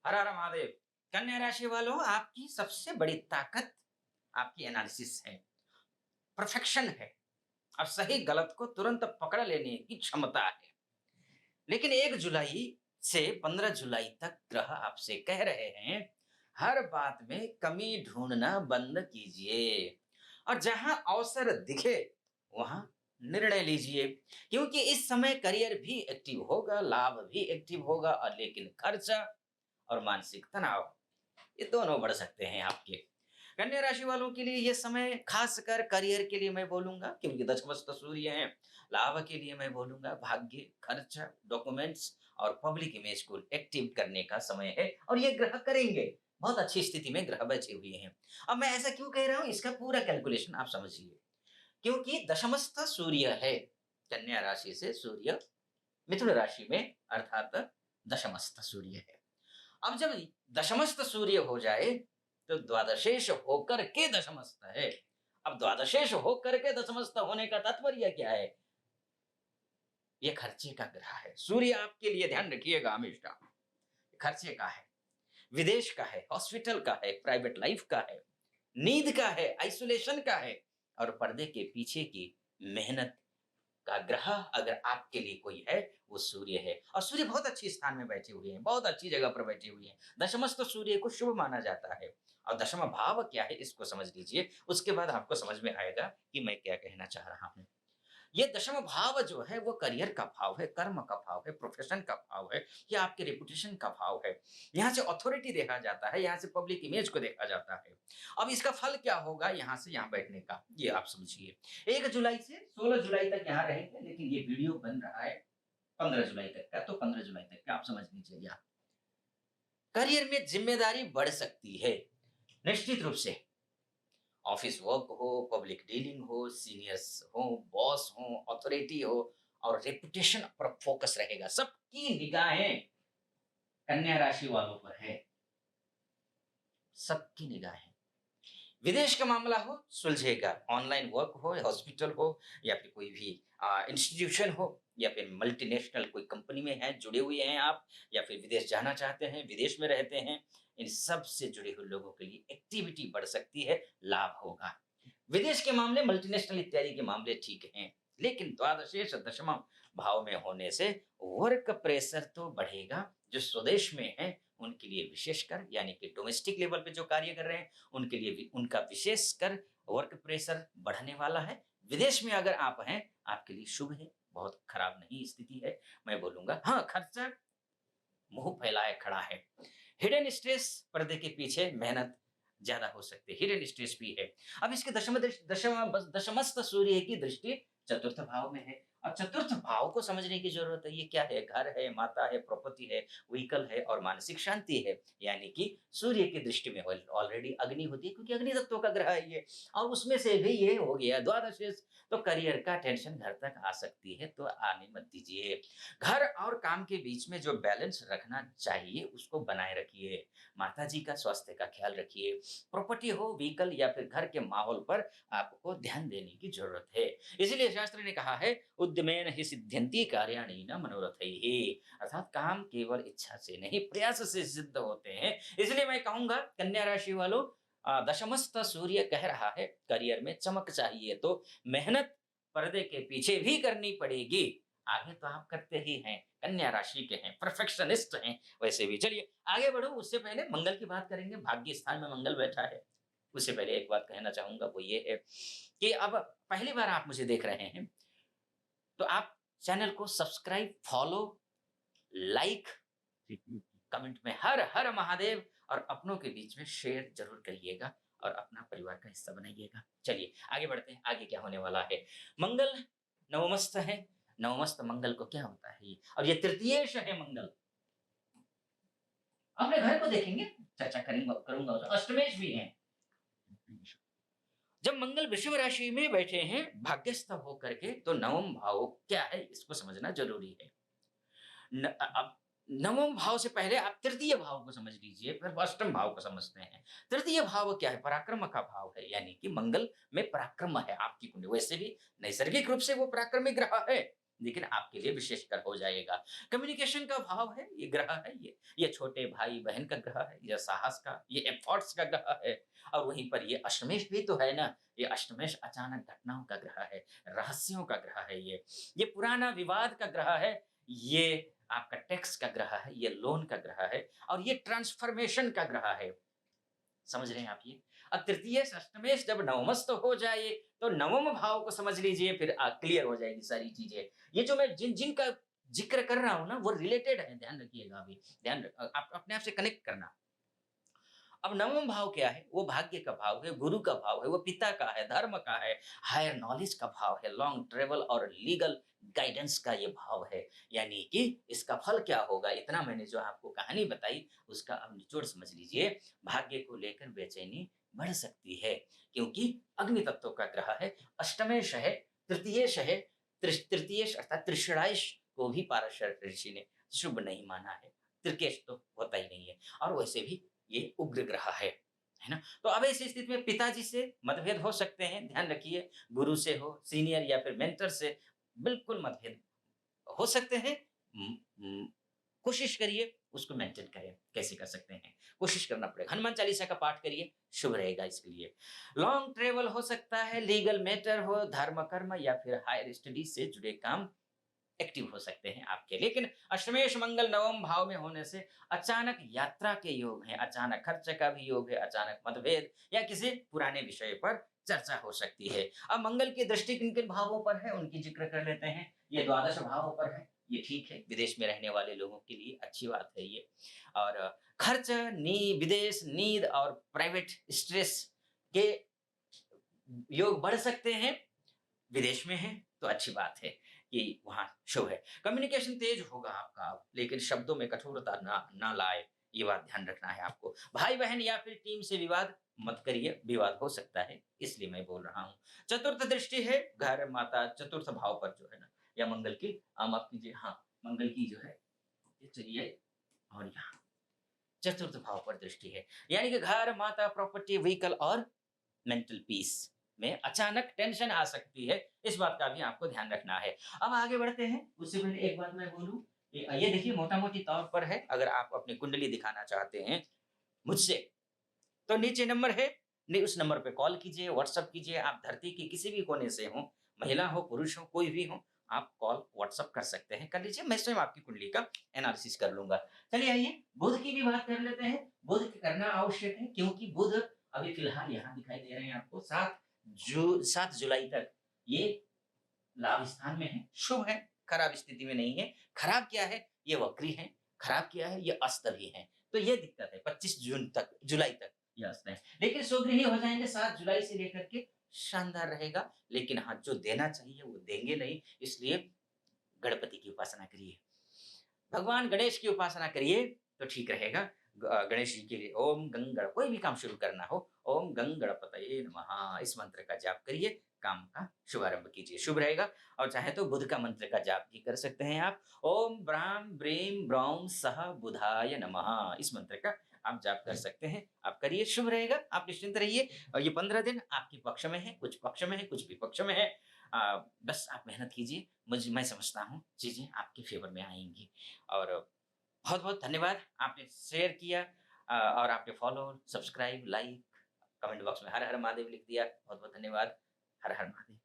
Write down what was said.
हर हर महादेव। कन्या राशि वालों, आपकी सबसे बड़ी ताकत आपकी एनालिसिस है, परफेक्शन है और सही गलत को तुरंत पकड़ लेने की क्षमता है। लेकिन 1 जुलाई से 15 जुलाई तक ग्रह आपसे कह रहे हैं, हर बात में कमी ढूंढना बंद कीजिए और जहां अवसर दिखे वहां निर्णय लीजिए, क्योंकि इस समय करियर भी एक्टिव होगा, लाभ भी एक्टिव होगा और लेकिन खर्चा और मानसिक तनाव ये दोनों बढ़ सकते हैं आपके। कन्या राशि वालों के लिए ये समय खासकर करियर के लिए मैं बोलूंगा, क्योंकि दशमस्त सूर्य है। लाभ के लिए मैं बोलूंगा भाग्य, खर्चा, डॉक्यूमेंट्स और पब्लिक इमेज को एक्टिव करने का समय है और ये ग्रह करेंगे। बहुत अच्छी स्थिति में ग्रह बचे हुए हैं। अब मैं ऐसा क्यों कह रहा हूं, इसका पूरा कैलकुलेशन आप समझिए। क्योंकि दशमस्थ सूर्य है, कन्या राशि से सूर्य मिथुन राशि में, अर्थात दशमस्थ सूर्य है। अब जब दशमस्थ सूर्य हो जाए तो द्वादशेश होकर के दशमस्थ है। अब द्वादशेश होकर के दशमस्थ होने का तात्पर्य क्या है? ये खर्चे का ग्रह है। सूर्य आपके लिए, ध्यान रखिएगा हमेशा, खर्चे का है, विदेश का है, हॉस्पिटल का है, प्राइवेट लाइफ का है, नींद का है, आइसोलेशन का है और पर्दे के पीछे की मेहनत का ग्रह अगर आपके लिए कोई है, वो सूर्य है। और सूर्य बहुत अच्छी स्थान में बैठे हुए हैं, बहुत अच्छी जगह पर बैठे हुए हैं। दशमस्थ सूर्य को शुभ माना जाता है। और दशम भाव क्या है इसको समझ लीजिए, उसके बाद आपको समझ में आएगा कि मैं क्या कहना चाह रहा हूं। ये दशम भाव जो है वो करियर का भाव है, कर्म का भाव है, प्रोफेशन का भाव है, ये आपके रेपुटेशन का भाव है। यहाँ से अथॉरिटी देखा जाता है, यहाँ से पब्लिक इमेज को देखा जाता है। अब इसका फल क्या होगा यहाँ से यहाँ बैठने का, ये आप समझिए। 1 जुलाई से 16 जुलाई तक यहाँ रहेंगे, लेकिन ये वीडियो बन रहा है 15 जुलाई तक का, तो 15 जुलाई तक का आप समझ लीजिए। यहाँ करियर में जिम्मेदारी बढ़ सकती है निश्चित रूप से। ऑफिस वर्क हो, पब्लिक डीलिंग हो, सीनियर्स हो, बॉस हो, अथॉरिटी हो और रेपुटेशन पर फोकस रहेगा। सबकी निगाहें कन्या राशि वालों पर है, सबकी निगाहें। विदेश का मामला हो सुलझेगा, ऑनलाइन वर्क हो, हॉस्पिटल हो या फिर कोई भी इंस्टीट्यूशन हो या फिर मल्टीनेशनल कोई कंपनी में है, जुड़े हुए हैं आप, या फिर विदेश जाना चाहते हैं, विदेश में रहते हैं, इन सब से जुड़े हुए लोगों के लिए एक्टिविटी बढ़ सकती है, लाभ होगा। विदेश के मामले, मल्टीनेशनल इत्यादि के मामले ठीक हैं, लेकिन द्वादशेश दशम भाव में होने से वर्क प्रेशर तो बढ़ेगा। जो स्वदेश में है उनके लिए विशेषकर, यानी कि डोमेस्टिक लेवल पे जो कार्य कर रहे हैं उनके लिए भी उनका विशेषकर वर्क प्रेशर बढ़ने वाला है। विदेश में अगर आप हैं, आपके लिए शुभ है, बहुत खराब नहीं स्थिति है मैं बोलूंगा। हाँ, खर्चा मुंह फैलाए खड़ा है। हिडन स्ट्रेस, पर्दे के पीछे मेहनत ज्यादा हो सकती है, हिडन स्ट्रेस भी है। अब इसके दशमस्थ सूर्य की दृष्टि चतुर्थ भाव में है। अब चतुर्थ भाव को समझने की जरूरत है। ये क्या है? घर है, माता है, प्रॉपर्टी है, व्हीकल है और मानसिक शांति है। यानी कि सूर्य की दृष्टि में ऑलरेडी अग्नि होती है, क्योंकि अग्नि तत्व का ग्रह है ये, और उसमें से भी ये हो गया द्वादश। तो करियर का टेंशन घर तक आ सकती है, तो आने मत दीजिए। घर और काम के बीच में जो बैलेंस रखना चाहिए उसको बनाए रखिए। माताजी का स्वास्थ्य का ख्याल रखिए। प्रॉपर्टी हो, व्हीकल या फिर घर के माहौल पर आपको ध्यान देने की जरूरत है। इसीलिए शास्त्र ने कहा है, उद्यमेन हि सिद्ध्यन्ति कार्याणि न मनोरथैः, अर्थात काम केवल इच्छा से नहीं प्रयास से सिद्ध होते हैं। इसलिए मैं कहूंगा कन्या राशि वालों, दशमस्थ सूर्य कह रहा है करियर में चमक चाहिए तो मेहनत पर्दे के पीछे भी करनी पड़ेगी। आगे तो आप करते ही हैं, कन्या राशि के हैं, परफेक्शनिस्ट हैं। वैसे भी चलिए आगे बढ़ो, उससे पहले मंगल की बात करेंगे। भाग्य स्थान में मंगल बैठा है। उससे पहले एक बात कहना चाहूंगा, वो ये है कि अब पहली बार आप मुझे देख रहे हैं तो आप चैनल को सब्सक्राइब, फॉलो, लाइक, कमेंट में हर हर महादेव और अपनों के बीच में शेयर जरूर करिएगा और अपना परिवार का हिस्सा बनाइएगा। चलिए आगे बढ़ते हैं, आगे क्या होने वाला है। मंगल नवमस्थ है। नवमस्थ मंगल को क्या होता है ये, और ये तृतीयेश है मंगल। अपने घर को देखेंगे, चर्चा करूंगा करूंगा अष्टमेश भी है। जब मंगल वृषभ राशि में बैठे हैं भाग्यस्थ होकर के, तो नवम भाव क्या है इसको समझना जरूरी है। अब नवम भाव से पहले आप तृतीय भाव को समझ लीजिए, फिर अष्टम भाव को समझते हैं। तृतीय भाव क्या है? पराक्रम का भाव है, यानी कि मंगल में पराक्रम है आपकी कुंडली। वैसे भी नैसर्गिक रूप से वो पराक्रमी ग्रह है, लेकिन आपके लिए विशेषकर हो जाएगा। कम्युनिकेशन का भाव है, ये ग्रह है ये छोटे भाई-बहन का ग्रह है, ये साहस का, ये एफर्ट्स का ग्रह है और वहीं पर ये अष्टमेश भी तो है ना, ये अष्टमेश अचानक घटनाओं का ग्रह है, रहस्यों का ग्रह है ये पुराना विवाद का ग्रह है, ये आपका टैक्स का ग्रह है, ये लोन का ग्रह है और ये ट्रांसफॉर्मेशन का ग्रह है। समझ रहे हैं आप ये? अब तृतीयेश, अष्टमेश जब नवमस्त हो जाए, तो नवम भाव को समझ लीजिए फिर क्लियर हो जाएगी सारी चीज़ें। ये जो मैं जिनका ज़िक्र कर रहा हूँ ना, वो रिलेटेड है, ध्यान रखिएगा अभी। आप अपने आप से कनेक्ट करना। अब नवम भाव क्या है? वो भाग्य का भाव है, गुरु का भाव है, वो पिता का है, धर्म का है, हायर नॉलेज का भाव है, लॉन्ग ट्रैवल और लीगल गाइडेंस का ये भाव है। यानी कि इसका फल क्या होगा? इतना मैंने जो आपको कहानी बताई, उसका अब निचोड़ समझ लीजिए। भाग्य को लेकर बेचैनी बढ़ सकती है, क्योंकि अग्नि तत्व का ग्रह है, अष्टमेश है, तृतीयेश है, तृतीयेश अर्थात त्रिषणाइश को भी पाराशर ऋषि ने शुभ नहीं माना है। त्रिकेश तो होता ही नहीं है और वैसे भी ये उग्र ग्रह है ना? तो अब ऐसी स्थिति में पिताजी से मतभेद हो सकते हैं, ध्यान रखिए, गुरु से हो, सीनियर या फिर मेंटर से बिल्कुल मतभेद हो सकते हैं। उम उम, कोशिश करिए उसको मेंटेन करें, कैसे कर सकते हैं? कोशिश करना पड़ेगा। हनुमान चालीसा का पाठ करिए, शुभ रहेगा इसके लिए। लॉन्ग ट्रैवल हो सकता है, लीगल मैटर हो, धर्म कर्म या फिर हायर स्टडीज से जुड़े काम एक्टिव हो सकते हैं आपके। लेकिन अष्टमेश मंगल नवम भाव में होने से अचानक यात्रा के योग हैं, अचानक खर्च का भी योग है, अचानक मतभेद या किसी पुराने विषय पर चर्चा हो सकती है। अब मंगल की दृष्टि किन-किन भावों पर है, उनकी ज़िक्र कर लेते हैं। ये द्वादश भावों पर है, ये ठीक है, विदेश में रहने वाले लोगों के लिए अच्छी बात है ये। और खर्च, विदेश, नींद और प्राइवेट स्ट्रेस के योग बढ़ सकते हैं। विदेश में हैं, तो अच्छी बात है कि वहाँ शुभ है। कम्युनिकेशन तेज होगा आपका अब, लेकिन शब्दों में कठोरता ना ना लाए, ये बात ध्यान रखना है आपको। भाई-बहन या फिर टीम से विवाद मत करिए, विवाद हो सकता है, इसलिए मैं बोल रहा हूँ। चतुर्थ दृष्टि है घर, माता, चतुर्थ भाव पर जो है ना, या मंगल की माफ़ कीजिए, हाँ, मंगल की जो है, ये चलिए और यहाँ चतुर्थ भाव पर दृष्टि है। यानी कि घर, माता, प्रॉपर्टी, व्हीकल और मेंटल पीस में अचानक टेंशन आ सकती है, इस बात का भी आपको ध्यान रखना है। अब आगे बढ़ते हैं, उससे पहले एक बात मैं बोलूँ, ये देखिए मोटा-मोटी तौर पर है, अगर आप अपनी कुंडली दिखाना चाहते हैं मुझसे, तो नीचे नंबर है, उस नंबर पे कॉल कीजिए, व्हाट्सएप कीजिए, आप धरती के किसी भी कोने से हों, महिला हो, पुरुष हो, कोई भी हो, आप कॉल, व्हाट्सएप कर सकते हैं, कर लीजिए, मैं स्वयं आपकी कुंडली का एनालिसिस कर लूँगा। चलिए आइए, बुध की भी बात कर लेते हैं। बुध करना आवश्यक है, क्योंकि बुध अभी फ़िलहाल यहाँ दिखाई दे रहे हैं आपको, 7 जुलाई तक ये लाभ स्थान में है, शुभ है, खराब स्थिति में नहीं है। खराब क्या है? ये वक्री हैं, खराब क्या है? ये अस्त भी हैं। तो ये दिक्कत है, 25 जून तक, जुलाई तक ये अस्त है। लेकिन स्वगृही हो जाएँगे 7 जुलाई से लेकर के, शानदार रहेगा। लेकिन हाँ, जो देना चाहिए वो देंगे नहीं, इसलिए गणपति की उपासना करिए। भगवान गणेश की उपासना करिए तो ठीक रहेगा। गणेश जी के लिए ओम गंगण, कोई भी काम शुरू करना हो, ओम गंगणपतये नमः इस मंत्र का जाप करिए, काम का शुभारंभ कीजिए, शुभ रहेगा। और चाहे तो बुध का मंत्र का जाप भी कर सकते हैं आप। ओम ब्राम ब्रीम ब्रौम सह बुधाय नमः इस मंत्र का आप जाप कर सकते हैं। आप करिए, शुभ रहेगा, आप निश्चिंत रहिए। और ये 15 दिन आपके पक्ष में है, कुछ पक्ष में है, कुछ विपक्ष में है। बस आप मेहनत कीजिए, मैं समझता हूँ चीज़ें आपके फ़ेवर में आएँगी। और बहुत-बहुत धन्यवाद, आपने शेयर किया और आपने follow, subscribe, like, comment box में हर हर महादेव लिख दिया। बहुत-बहुत धन्यवाद। हर हर महादेव।